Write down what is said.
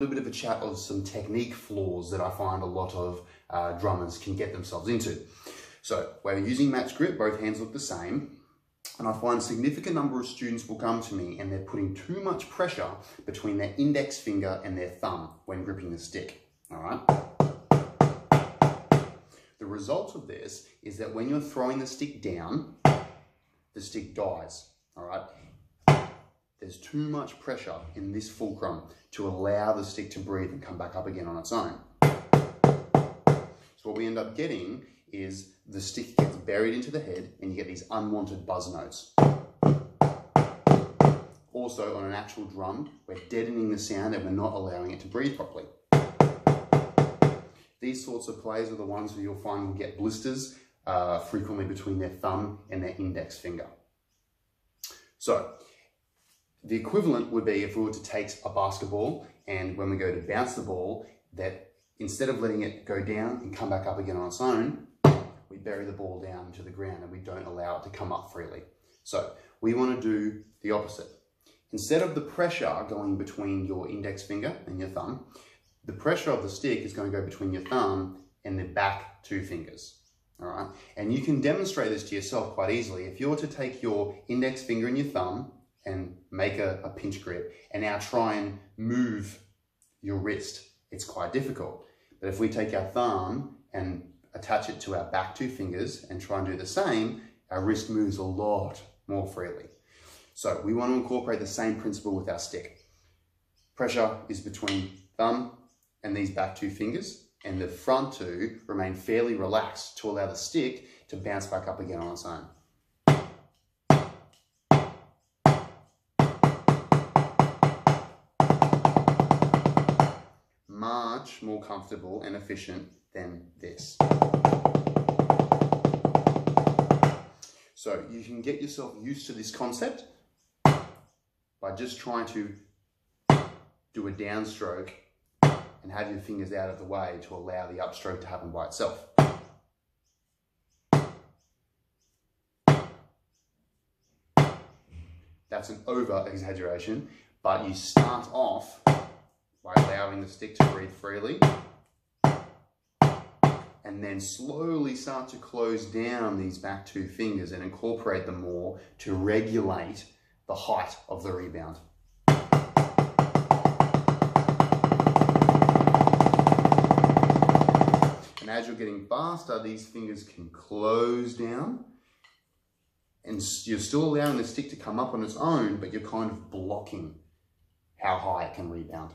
A little bit of a chat of some technique flaws that I find a lot of drummers can get themselves into. So we're using match grip, both hands look the same, and I find a significant number of students will come to me and they're putting too much pressure between their index finger and their thumb when gripping the stick, all right? The result of this is that when you're throwing the stick down, the stick dies, all right? There's too much pressure in this fulcrum to allow the stick to breathe and come back up again on its own. So what we end up getting is the stick gets buried into the head and you get these unwanted buzz notes. Also, on an actual drum, we're deadening the sound and we're not allowing it to breathe properly. These sorts of plays are the ones where you'll find will get blisters frequently between their thumb and their index finger. So, the equivalent would be if we were to take a basketball and when we go to bounce the ball, that instead of letting it go down and come back up again on its own, we bury the ball down into the ground and we don't allow it to come up freely. So we want to do the opposite. Instead of the pressure going between your index finger and your thumb, the pressure of the stick is going to go between your thumb and the back two fingers. All right? And you can demonstrate this to yourself quite easily. If you were to take your index finger and your thumb and make a pinch grip and now try and move your wrist, it's quite difficult. But if we take our thumb and attach it to our back two fingers and try and do the same, our wrist moves a lot more freely. So we want to incorporate the same principle with our stick. Pressure is between thumb and these back two fingers, and the front two remain fairly relaxed to allow the stick to bounce back up again on its own. Much more comfortable and efficient than this. So you can get yourself used to this concept by just trying to do a downstroke and have your fingers out of the way to allow the upstroke to happen by itself. That's an over-exaggeration, but you start off by allowing the stick to breathe freely and then slowly start to close down these back two fingers and incorporate them more to regulate the height of the rebound. And as you're getting faster, these fingers can close down and you're still allowing the stick to come up on its own, but you're kind of blocking how high it can rebound.